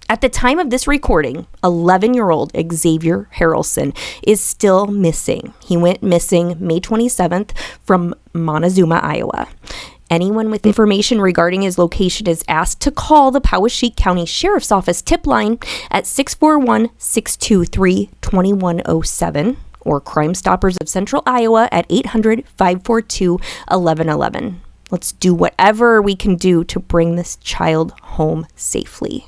At the time of this recording, 11-year-old Xavior Harrelson is still missing. He went missing May 27th from Montezuma, Iowa. Anyone with information regarding his location is asked to call the Poweshiek County Sheriff's Office tip line at 641-623-2107 or Crime Stoppers of Central Iowa at 800-542-1111. Let's do whatever we can do to bring this child home safely.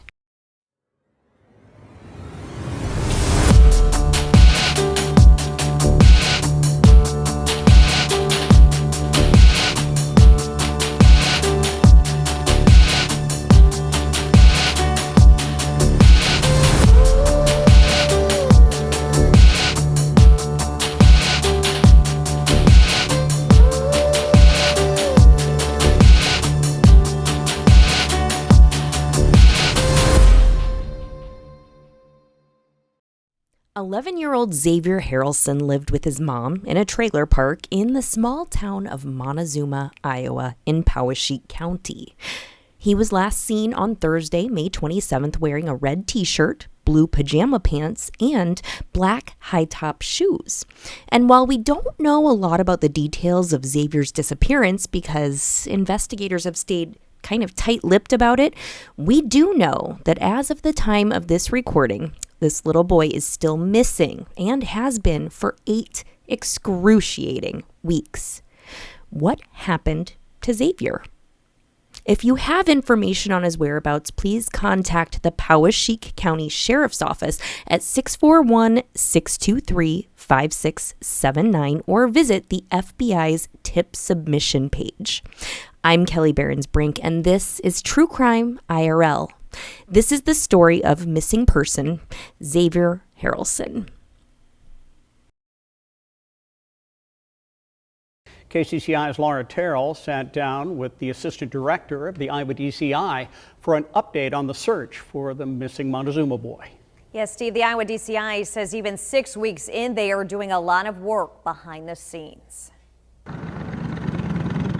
"11-year-old Xavior Harrelson lived with his mom in a trailer park in the small town of Montezuma, Iowa, in Poweshiek County. He was last seen on Thursday, May 27th, wearing a red t-shirt, blue pajama pants, and black high-top shoes. And while we don't know a lot about the details of Xavier's disappearance because investigators have stayed kind of tight-lipped about it, we do know that as of the time of this recording, this little boy is still missing and has been for 8 excruciating weeks. What happened to Xavier? If you have information on his whereabouts, please contact the Poweshiek County Sheriff's Office at 641-623-5679 or visit the FBI's tip submission page. I'm Kelli Berens-Brink, and this is True Crime IRL. This is the story of missing person Xavior Harrelson. KCCI's Laura Terrell sat down with the assistant director of the Iowa DCI for an update on the search for the missing Montezuma boy. Yes, Steve, the Iowa DCI says even 6 weeks in, they are doing a lot of work behind the scenes.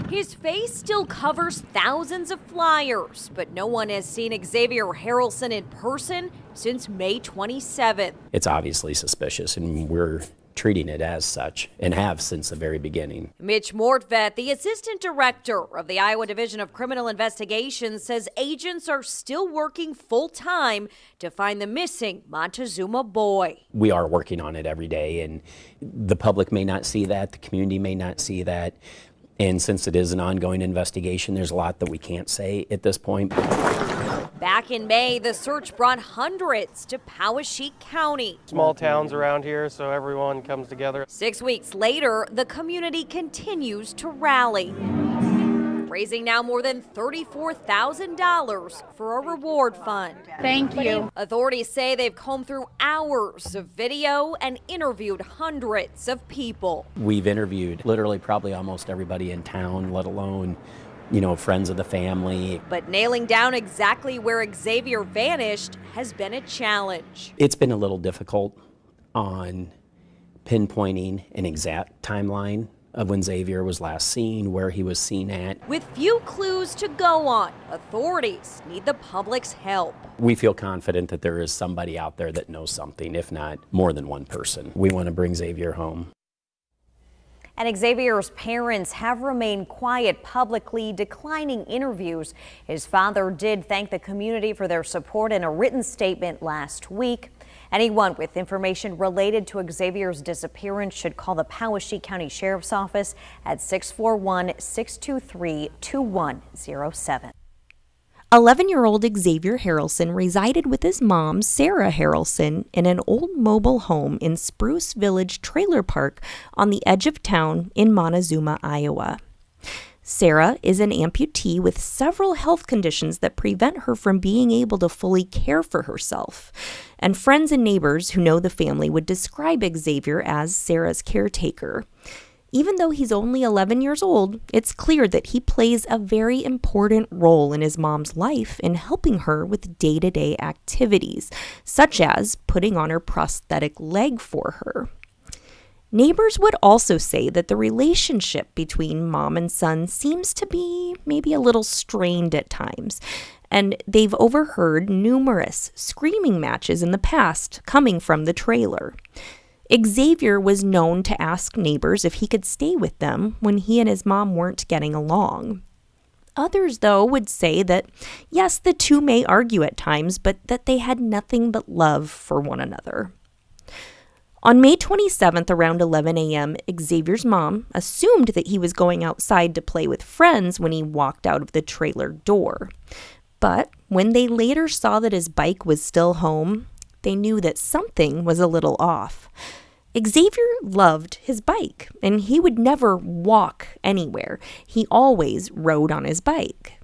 His face still covers thousands of flyers, but no one has seen Xavior Harrelson in person since May 27th. It's obviously suspicious, and we're treating it as such and have since the very beginning. Mitch Mortvedt, the assistant director of the Iowa Division of Criminal Investigations, says agents are still working full-time to find the missing Montezuma boy. We are working on it every day, and the public may not see that, the community may not see that. And since it is an ongoing investigation, there's a lot that we can't say at this point. Back in May, the search brought hundreds to Poweshiek County. Small towns around here, so everyone comes together. 6 weeks later, the community continues to rally, raising now more than $34,000 for a reward fund. Thank you. Authorities say they've combed through hours of video and interviewed hundreds of people. We've interviewed literally probably almost everybody in town, let alone, friends of the family. But nailing down exactly where Xavier vanished has been a challenge. It's been a little difficult on pinpointing an exact timeline of when Xavier was last seen, where he was seen at. With few clues to go on, authorities need the public's help. We feel confident that there is somebody out there that knows something, if not more than one person. We want to bring Xavier home. And Xavier's parents have remained quiet publicly, declining interviews. His father did thank the community for their support in a written statement last week. Anyone with information related to Xavier's disappearance should call the Poweshiek County Sheriff's Office at 641-623-2107. 11-year-old Xavier Harrelson resided with his mom, Sarah Harrelson, in an old mobile home in Spruce Village Trailer Park on the edge of town in Montezuma, Iowa. Sarah is an amputee with several health conditions that prevent her from being able to fully care for herself. And friends and neighbors who know the family would describe Xavier as Sarah's caretaker. Even though he's only 11 years old, it's clear that he plays a very important role in his mom's life in helping her with day-to-day activities, such as putting on her prosthetic leg for her. Neighbors would also say that the relationship between mom and son seems to be maybe a little strained at times, and they've overheard numerous screaming matches in the past coming from the trailer. Xavier was known to ask neighbors if he could stay with them when he and his mom weren't getting along. Others, though, would say that, yes, the two may argue at times, but that they had nothing but love for one another. On May 27th, around 11 a.m., Xavier's mom assumed that he was going outside to play with friends when he walked out of the trailer door. But when they later saw that his bike was still home, they knew that something was a little off. Xavier loved his bike, and he would never walk anywhere. He always rode on his bike.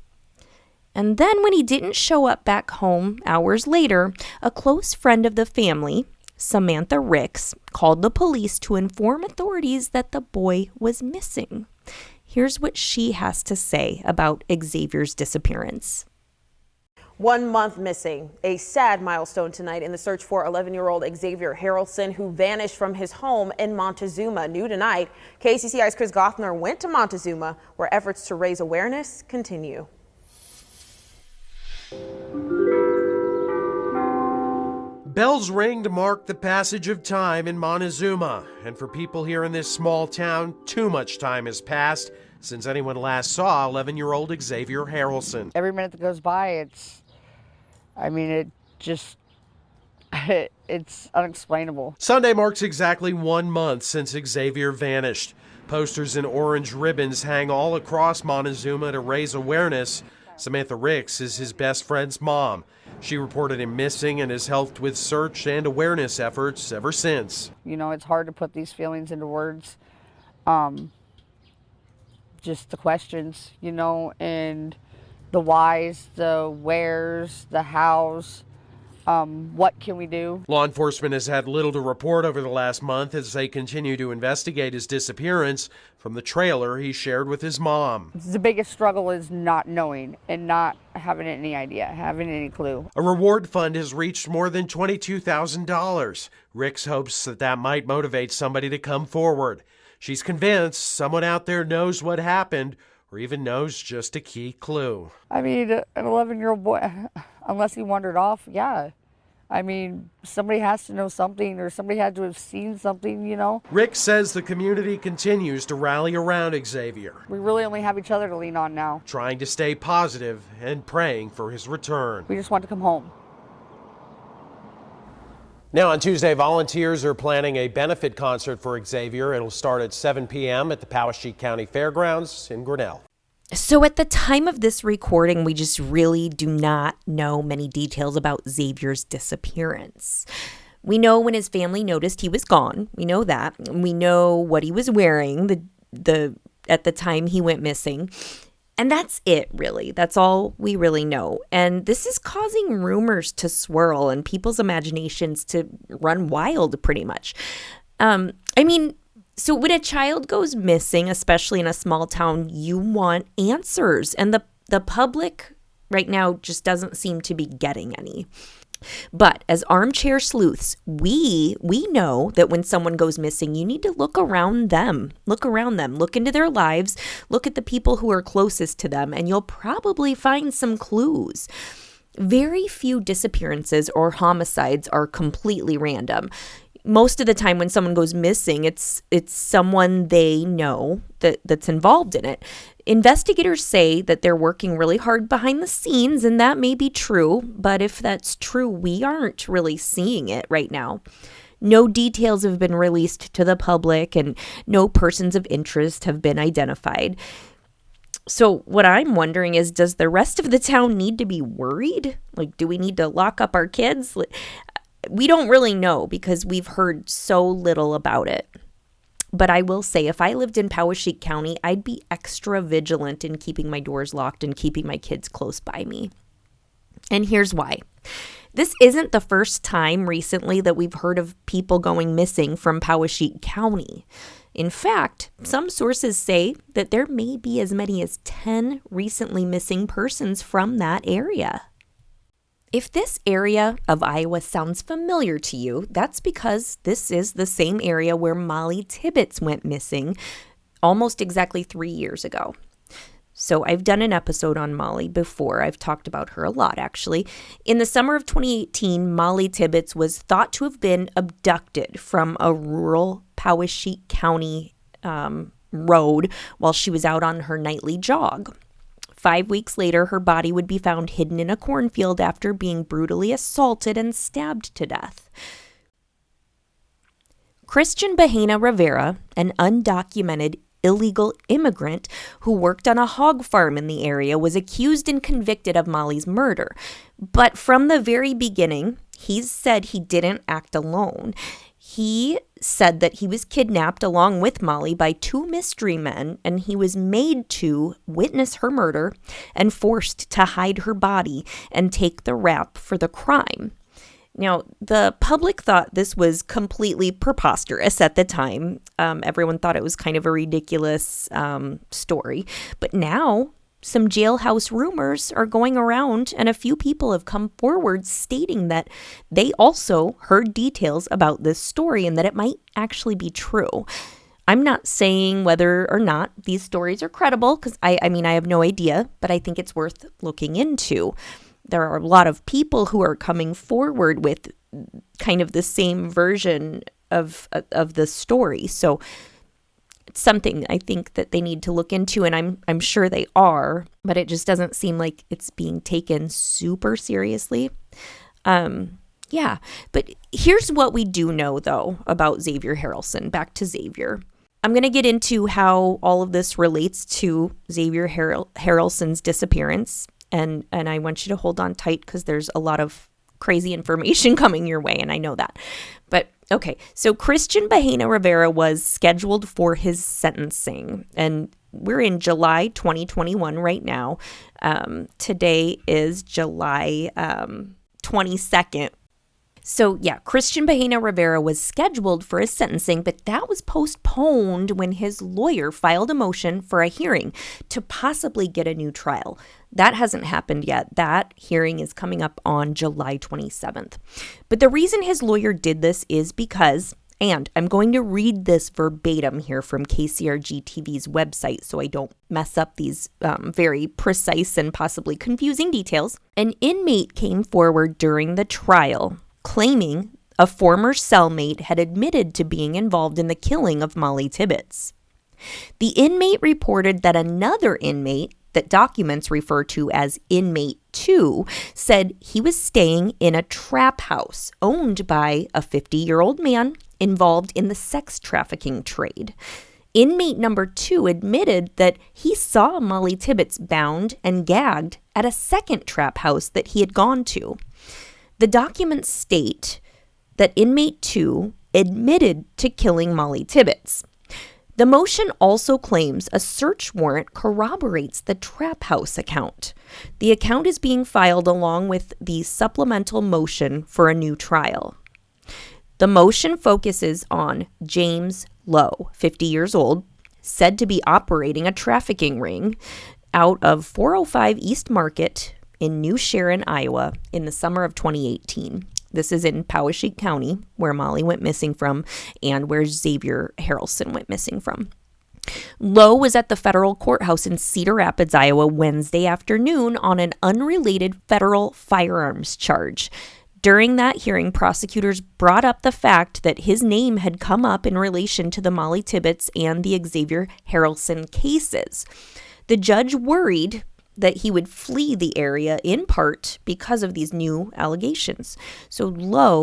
And then when he didn't show up back home hours later, a close friend of the family, Samantha Ricks, called the police to inform authorities that the boy was missing. Here's what she has to say about Xavier's disappearance. 1 month missing, a sad milestone tonight in the search for 11-year-old Xavier Harrelson, who vanished from his home in Montezuma. New tonight, KCCI's Chris Gothner went to Montezuma, where efforts to raise awareness continue. Bells ring to mark the passage of time in Montezuma, and for people here in this small town, too much time has passed since anyone last saw 11-year-old Xavier Harrelson. Every minute that goes by, it's unexplainable. Sunday marks exactly 1 month since Xavier vanished. Posters and orange ribbons hang all across Montezuma to raise awareness. Samantha Ricks is his best friend's mom. She reported him missing and has helped with search and awareness efforts ever since. You know, it's hard to put these feelings into words. Just the questions, and the whys, the wheres, the hows. What can we do? Law enforcement has had little to report over the last month as they continue to investigate his disappearance from the trailer he shared with his mom. The biggest struggle is not knowing and not having any idea, having any clue. A reward fund has reached more than $22,000. Ricks hopes that might motivate somebody to come forward. She's convinced someone out there knows what happened or even knows just a key clue. An 11-year-old boy, unless he wandered off, yeah. Somebody has to know something, or somebody had to have seen something, Rick says the community continues to rally around Xavier. We really only have each other to lean on now. Trying to stay positive and praying for his return. We just want to come home. Now on Tuesday, volunteers are planning a benefit concert for Xavier. It'll start at 7 p.m. at the Poweshiek County Fairgrounds in Grinnell. So at the time of this recording, we just really do not know many details about Xavier's disappearance. We know when his family noticed he was gone. We know that. We know what he was wearing at the time he went missing. And that's it, really. That's all we really know. And this is causing rumors to swirl and people's imaginations to run wild, pretty much. So when a child goes missing, especially in a small town, you want answers. And the public right now just doesn't seem to be getting any. But as armchair sleuths, we know that when someone goes missing, you need to look around them, look into their lives, look at the people who are closest to them, and you'll probably find some clues. Very few disappearances or homicides are completely random. Most of the time when someone goes missing, it's someone they know that's involved in it. Investigators say that they're working really hard behind the scenes, and that may be true, but if that's true, we aren't really seeing it right now. No details have been released to the public, and no persons of interest have been identified. So what I'm wondering is, does the rest of the town need to be worried? Do we need to lock up our kids? We don't really know because we've heard so little about it. But I will say, if I lived in Poweshiek County, I'd be extra vigilant in keeping my doors locked and keeping my kids close by me. And here's why. This isn't the first time recently that we've heard of people going missing from Poweshiek County. In fact, some sources say that there may be as many as 10 recently missing persons from that area. If this area of Iowa sounds familiar to you, that's because this is the same area where Mollybbetts went missing almost exactly 3 years ago. So I've done an episode on Molly before. I've talked about her a lot, actually. In the summer of 2018, Mollybbetts was thought to have been abducted from a rural Poweshiek County road while she was out on her nightly jog. 5 weeks later, her body would be found hidden in a cornfield after being brutally assaulted and stabbed to death. Christian Bahena Rivera, an undocumented illegal immigrant who worked on a hog farm in the area, was accused and convicted of Molly's murder. But from the very beginning, he's said he didn't act alone. He said that he was kidnapped along with Molly by 2 mystery men, and he was made to witness her murder and forced to hide her body and take the rap for the crime. Now, the public thought this was completely preposterous at the time. Everyone thought it was kind of a ridiculous story. But now, some jailhouse rumors are going around, and a few people have come forward stating that they also heard details about this story and that it might actually be true. I'm not saying whether or not these stories are credible, because I mean, I have no idea, but I think it's worth looking into. There are a lot of people who are coming forward with kind of the same version of the story. So it's something I think that they need to look into, and I'm sure they are, but it just doesn't seem like it's being taken super seriously. Yeah, but here's what we do know, though, about Xavior Harrelson. Back to Xavier. I'm going to get into how all of this relates to Xavier Harrelson's disappearance. And I want you to hold on tight because there's a lot of crazy information coming your way, and I know that. But okay, so Christian Bahena Rivera was scheduled for his sentencing, and we're in July 2021 right now. Today is July 22nd. So yeah, Christian Bahena Rivera was scheduled for his sentencing, but that was postponed when his lawyer filed a motion for a hearing to possibly get a new trial. That hasn't happened yet. That hearing is coming up on July 27th. But the reason his lawyer did this is because, and I'm going to read this verbatim here from KCRG TV's website so I don't mess up these very precise and possibly confusing details. An inmate came forward during the trial claiming a former cellmate had admitted to being involved in the killing of Mollybbetts. The inmate reported that another inmate, that documents refer to as Inmate 2, said he was staying in a trap house owned by a 50-year-old man involved in the sex trafficking trade. Inmate number 2 admitted that he saw Mollybbetts bound and gagged at a second trap house that he had gone to. The documents state that Inmate 2 admitted to killing Mollybbetts. The motion also claims a search warrant corroborates the trap house account. The account is being filed along with the supplemental motion for a new trial. The motion focuses on James Lowe, 50 years old, said to be operating a trafficking ring out of 405 East Market in New Sharon, Iowa, in the summer of 2018. This is in Poweshiek County, where Molly went missing from and where Xavier Harrelson went missing from. Lowe was at the federal courthouse in Cedar Rapids, Iowa, Wednesday afternoon on an unrelated federal firearms charge. During that hearing, prosecutors brought up the fact that his name had come up in relation to the Mollybbetts and the Xavier Harrelson cases. The judge worried that he would flee the area in part because of these new allegations. So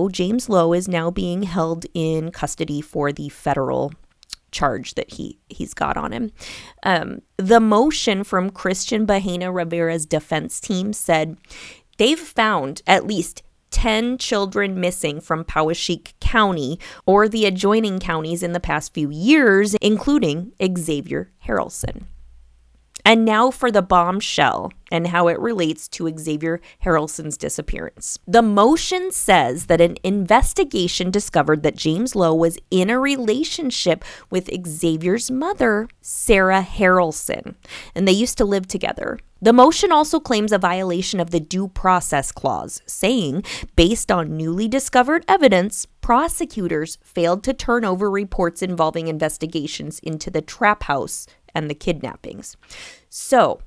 James Lowe, is now being held in custody for the federal charge that he's got on him. The motion from Christian Bahena Rivera's defense team said they've found at least 10 children missing from Poweshiek County or the adjoining counties in the past few years, including Xavier Harrelson. And now for the bombshell and how it relates to Xavier Harrelson's disappearance. The motion says that an investigation discovered that James Lowe was in a relationship with Xavier's mother, Sarah Harrelson, and they used to live together. The motion also claims a violation of the Due Process Clause, saying, based on newly discovered evidence, prosecutors failed to turn over reports involving investigations into the trap house and the kidnappings. So,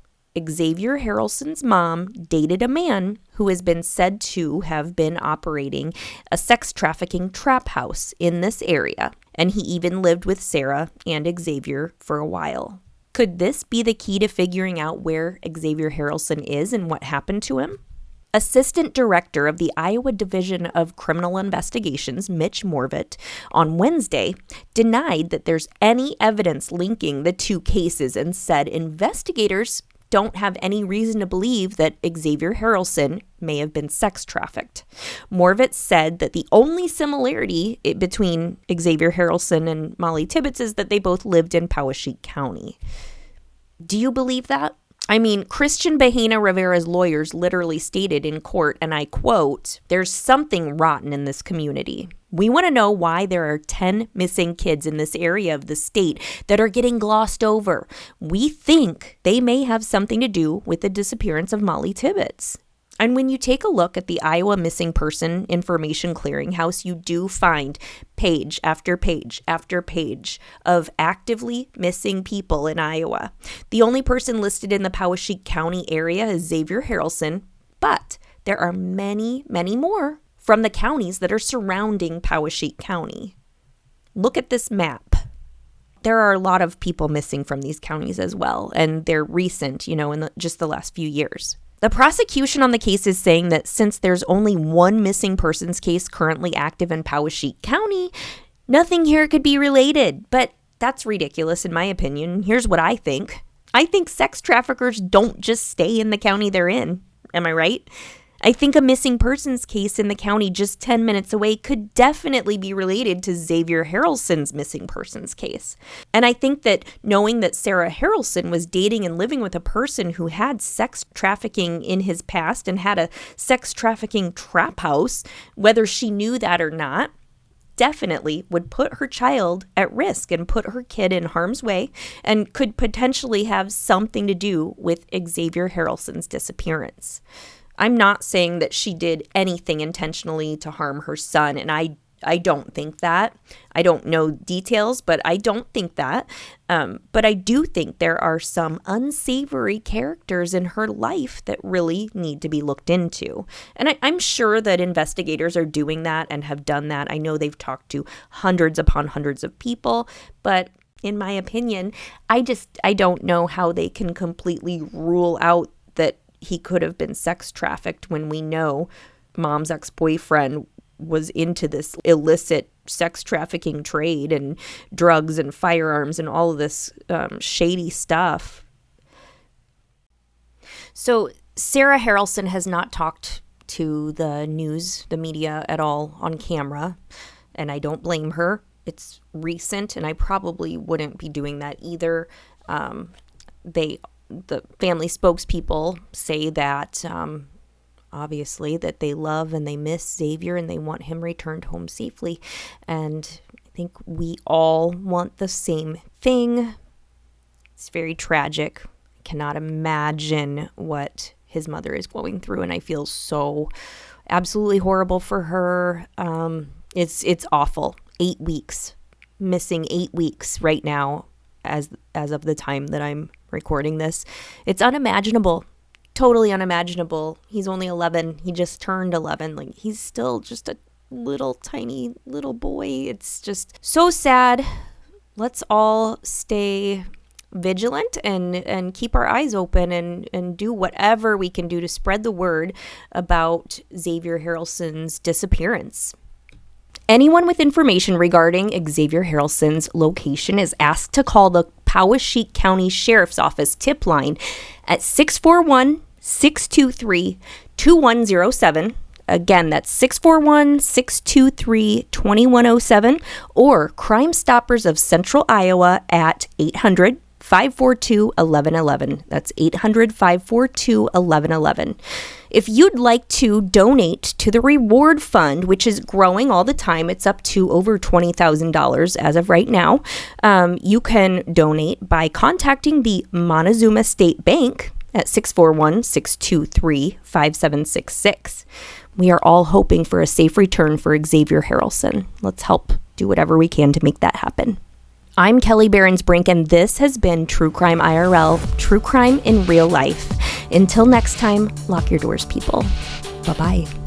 Xavier Harrelson's mom dated a man who has been said to have been operating a sex trafficking trap house in this area, and he even lived with Sarah and Xavier for a while. Could this be the key to figuring out where Xavier Harrelson is and what happened to him? Assistant Director of the Iowa Division of Criminal Investigations, Mitch Mollybbetts, on Wednesday denied that there's any evidence linking the two cases and said investigators don't have any reason to believe that Xavier Harrelson may have been sex trafficked. Mollybbetts said that the only similarity between Xavier Harrelson and Mollybbetts is that they both lived in Poweshiek County. Do you believe that? I mean, Christian Bahena Rivera's lawyers literally stated in court, and I quote, "There's something rotten in this community. We want to know why there are 10 missing kids in this area of the state that are getting glossed over. We think they may have something to do with the disappearance of Mollybbetts." And when you take a look at the Iowa Missing Person Information Clearinghouse, you do find page after page after page of actively missing people in Iowa. The only person listed in the Poweshiek County area is Xavier Harrelson, but there are many, many more from the counties that are surrounding Poweshiek County. Look at this map. There are a lot of people missing from these counties as well, and they're recent, in just the last few years. The prosecution on the case is saying that since there's only one missing persons case currently active in Poweshiek County, nothing here could be related. But that's ridiculous in my opinion. Here's what I think. I think sex traffickers don't just stay in the county they're in. Am I right? I think a missing persons case in the county just 10 minutes away could definitely be related to Xavier Harrelson's missing persons case. And I think that knowing that Sarah Harrelson was dating and living with a person who had sex trafficking in his past and had a sex trafficking trap house, whether she knew that or not, definitely would put her child at risk and put her kid in harm's way and could potentially have something to do with Xavier Harrelson's disappearance. I'm not saying that she did anything intentionally to harm her son, and I don't think that. I don't know details, but I don't think that. But I do think there are some unsavory characters in her life that really need to be looked into. And I'm sure that investigators are doing that and have done that. I know they've talked to hundreds upon hundreds of people, but in my opinion, I don't know how they can completely rule out that he could have been sex trafficked when we know mom's ex-boyfriend was into this illicit sex trafficking trade and drugs and firearms and all of this shady stuff. So Sarah Harrelson has not talked to the news, the media at all on camera, and I don't blame her. It's recent, and I probably wouldn't be doing that either. The family spokespeople say that obviously that they love and they miss Xavier and they want him returned home safely. And I think we all want the same thing. It's very tragic. I cannot imagine what his mother is going through, and I feel so absolutely horrible for her. It's awful. 8 weeks, missing 8 weeks right now as of the time that I'm recording this. It's unimaginable. Totally unimaginable. He's only 11. He just turned 11. Like, he's still just a little tiny little boy. It's just so sad. Let's all stay vigilant and keep our eyes open and do whatever we can do to spread the word about Xavier Harrelson's disappearance. Anyone with information regarding Xavier Harrelson's location is asked to call the Poweshiek County Sheriff's Office tip line at 641-623-2107. Again, that's 641-623-2107, or Crime Stoppers of Central Iowa at 800-542-1111. That's 800-542-1111. If you'd like to donate to the reward fund, which is growing all the time, it's up to over $20,000 as of right now, you can donate by contacting the Montezuma State Bank at 641-623-5766. We are all hoping for a safe return for Xavier Harrelson. Let's help do whatever we can to make that happen. I'm Kelli Berens-Brink, and this has been True Crime IRL, True Crime in Real Life. Until next time, lock your doors, people. Bye-bye.